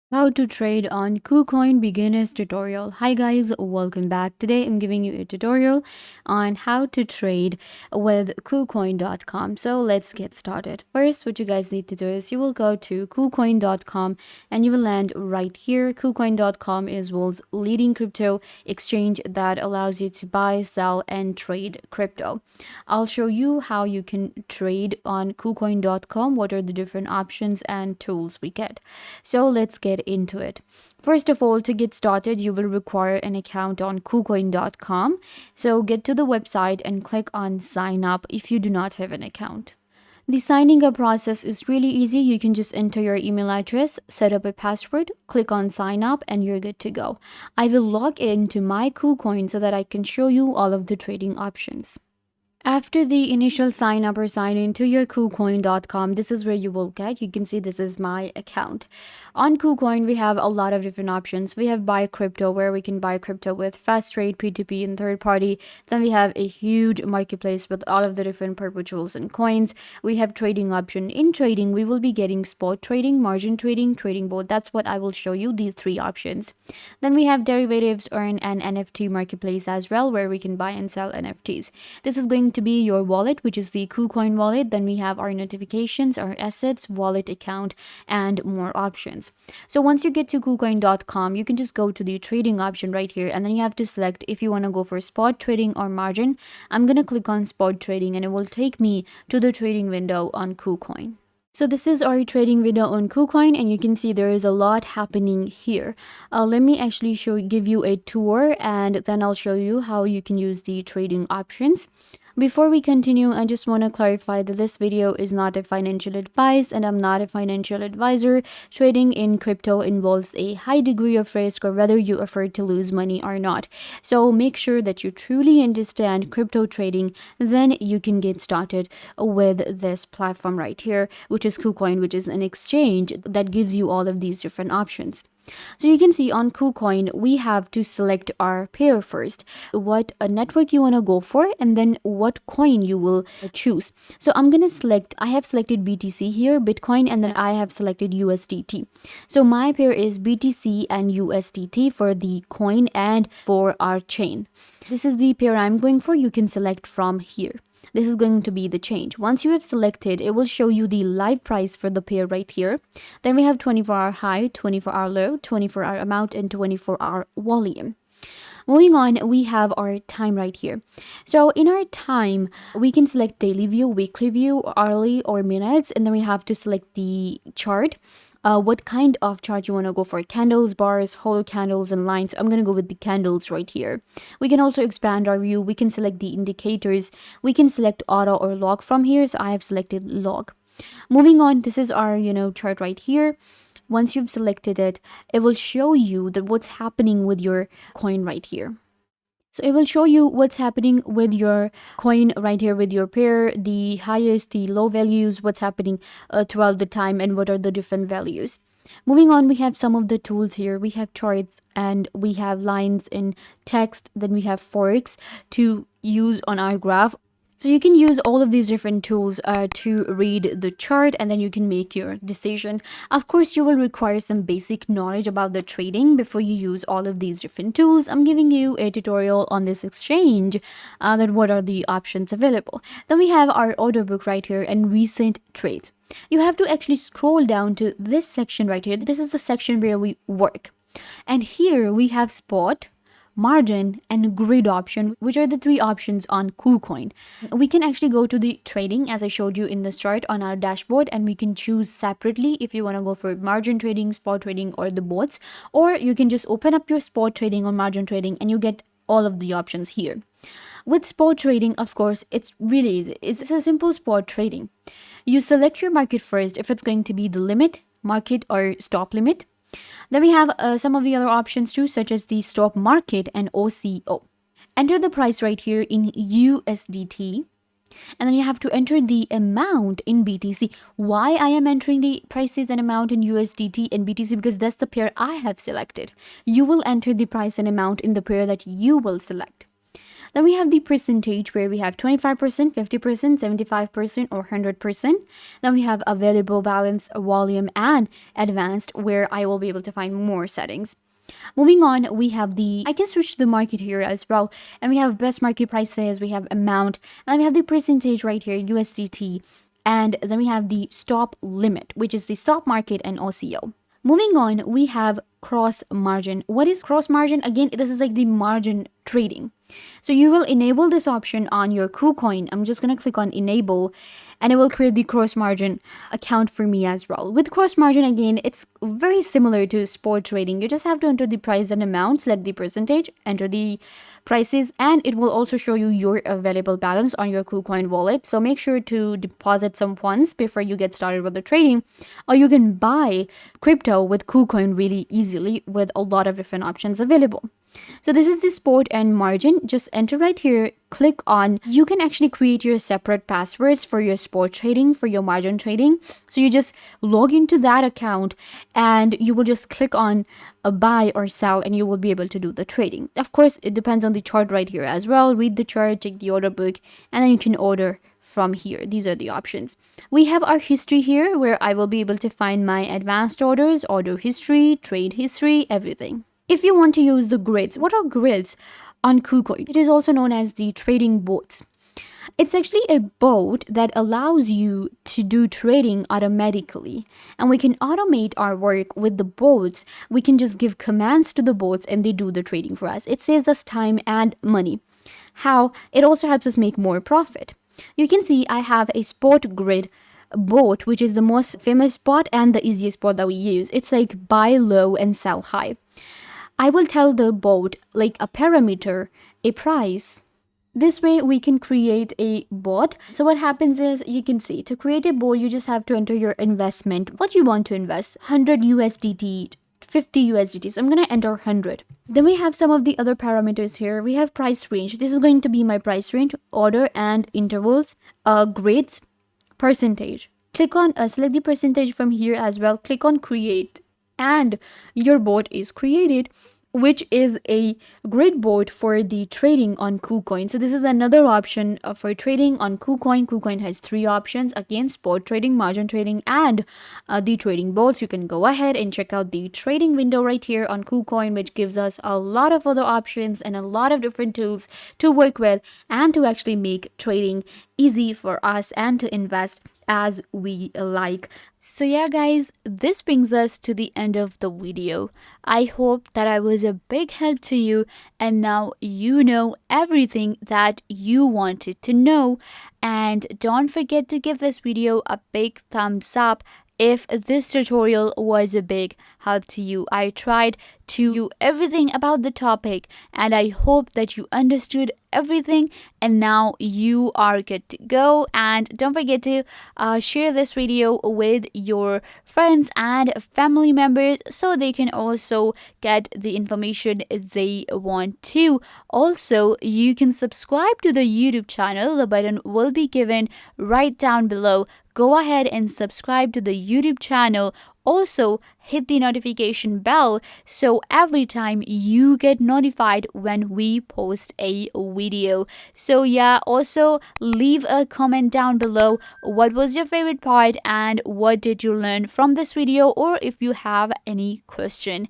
How to trade on KuCoin beginners tutorial. Hi guys, welcome back. Today I'm giving you a tutorial on how to trade with KuCoin.com. So let's get started. First, what you guys need to do is you will go to KuCoin.com and you will land right here. KuCoin.com is world's leading crypto exchange that allows you to buy, sell, and trade crypto. I'll show you how you can trade on KuCoin.com, what are the different options and tools we get. So let's get into it. First of all, to get started, you will require an account on KuCoin.com. So get to the website and click on sign up if you do not have an account. The signing up process is really easy. You can just enter your email address, set up a password, click on sign up, and you're good to go. I will log into my KuCoin so that I can show you all of the trading options. After the initial sign up or sign in to your KuCoin.com, this is where you will get. You can see this is my account. On KuCoin, we have a lot of different options. We have buy crypto, where we can buy crypto with fast trade, P2P, and third party. Then we have a huge marketplace with all of the different perpetuals and coins. We have trading option. In trading, we will be getting spot trading, margin trading, trading board. That's what I will show you, these three options. Then we have derivatives, earn, and NFT marketplace as well, where we can buy and sell NFTs. This is going to be your wallet, which is the KuCoin wallet. Then we have our notifications, our assets, wallet account, and more options. So once you get to KuCoin.com, you can just go to the trading option right here, and then you have to select if you want to go for spot trading or margin. I'm going to click on spot trading, and it will take me to the trading window on KuCoin. So this is our trading video on KuCoin, and you can see there is a lot happening here. Let me actually give you a tour, and then I'll show you how you can use the trading options. Before we continue, I just want to clarify that this video is not a financial advice and I'm not a financial advisor. Trading in crypto involves a high degree of risk, or whether you afford to lose money or not. So make sure that you truly understand crypto trading, then you can get started with this platform right here, which is KuCoin, which is an exchange that gives you all of these different options. So you can see on KuCoin, we have to select our pair first, what a network you want to go for, and then what coin you will choose. So I'm going to I have selected BTC here, Bitcoin, and then I have selected USDT. So my pair is BTC and USDT for the coin and for our chain. This is the pair I'm going for. You can select from here. This is going to be the change. Once you have selected, it will show you the live price for the pair right here. Then we have 24-hour high, 24-hour low, 24-hour amount, and 24-hour volume. Moving on, we have our time right here. So in our time, we can select daily view, weekly view, hourly, or minutes, and then we have to select the chart. What kind of chart you want to go for, candles, bars, hollow candles, and lines. I'm going to go with the candles right here. We can also expand our view. We can select the indicators. We can select auto or log from here. So I have selected log. Moving on, this is our chart right here. Once you've selected it, it will show you that what's happening with your coin right here. So it will show you what's happening with your coin right here, with your pair, the highest, the low values, what's happening throughout the time, and what are the different values. Moving on, we have some of the tools here. We have charts and we have lines in text. Then we have forex to use on our graph. So you can use all of these different tools to read the chart, and then you can make your decision. Of course, you will require some basic knowledge about the trading before you use all of these different tools. I'm giving you a tutorial on this exchange, that what are the options available. Then we have our order book right here and recent trades. You have to actually scroll down to this section right here. This is the section where we work. And here we have spot, margin, and grid option, which are the three options on KuCoin. We can actually go to the trading as I showed you in the chart on our dashboard, and we can choose separately if you want to go for margin trading, spot trading, or the bots, or you can just open up your spot trading or margin trading and you get all of the options here. With spot trading, of course, it's really easy. It's a simple spot trading. You select your market first, if it's going to be the limit, market, or stop limit. Then we have some of the other options too, such as the stop market and OCO. Enter the price right here in USDT, and then you have to enter the amount in BTC. Why I am entering the prices and amount in USDT and BTC? Because that's the pair I have selected. You will enter the price and amount in the pair that you will select. Then we have the percentage where we have 25%, 50%, 75%, or 100%. Then we have available balance, volume, and advanced, where I will be able to find more settings. Moving on, we have I can switch to the market here as well. And we have best market prices, we have amount, and then we have the percentage right here, USDT. And then we have the stop limit, which is the stop market and OCO. Moving on, we have cross margin. What is cross margin? Again, this is like the margin trading. So you will enable this option on your KuCoin. I'm just going to click on enable, and it will create the cross margin account for me as well. With cross margin, again, it's very similar to spot trading. You just have to enter the price and amount, select the percentage, enter the prices, and it will also show you your available balance on your KuCoin wallet. So make sure to deposit some funds before you get started with the trading, or you can buy crypto with KuCoin really easily with a lot of different options available. So this is the spot and margin. Just enter right here, click on, you can actually create your separate passwords for your spot trading, for your margin trading. So you just log into that account and you will just click on a buy or sell, and you will be able to do the trading. Of course, it depends on the chart right here as well. Read the chart, check the order book, and then you can order from here. These are the options. We have our history here, where I will be able to find my advanced orders, order history, trade history, everything. If you want to use the grids, what are grids on KuCoin? It is also known as the trading bots. It's actually a bot that allows you to do trading automatically, and we can automate our work with the bots. We can just give commands to the bots and they do the trading for us. It saves us time and money. How? It also helps us make more profit. You can see I have a spot grid bot, which is the most famous bot and the easiest bot that we use. It's like buy low and sell high. I will tell the bot like a parameter, a price. This way we can create a bot. So what happens is, you can see, to create a bot, you just have to enter your investment, what you want to invest, 100 USDT, 50 USDT. So I'm going to enter 100. Then we have some of the other parameters here. We have price range. This is going to be my price range, order and intervals, grades, percentage. Click on select the percentage from here as well. Click on create, and your bot is created, which is a great bot for the trading on KuCoin. So this is another option for trading on KuCoin. KuCoin has 3 options, again, spot trading, margin trading, and the trading bots. You can go ahead and check out the trading window right here on KuCoin, which gives us a lot of other options and a lot of different tools to work with and to actually make trading easy for us and to invest as we like. So yeah guys, this brings us to the end of the video. I hope that I was a big help to you, and now you know everything that you wanted to know. And don't forget to give this video a big thumbs up if this tutorial was a big help to you. I tried to do everything about the topic, and I hope that you understood everything, and now you are good to go. And don't forget to share this video with your friends and family members so they can also get the information they want to. Also, you can subscribe to the YouTube channel. The button will be given right down below. Go ahead and subscribe to the YouTube channel. Also, hit the notification bell so every time you get notified when we post a video. So yeah, also leave a comment down below. What was your favorite part and what did you learn from this video, or if you have any question.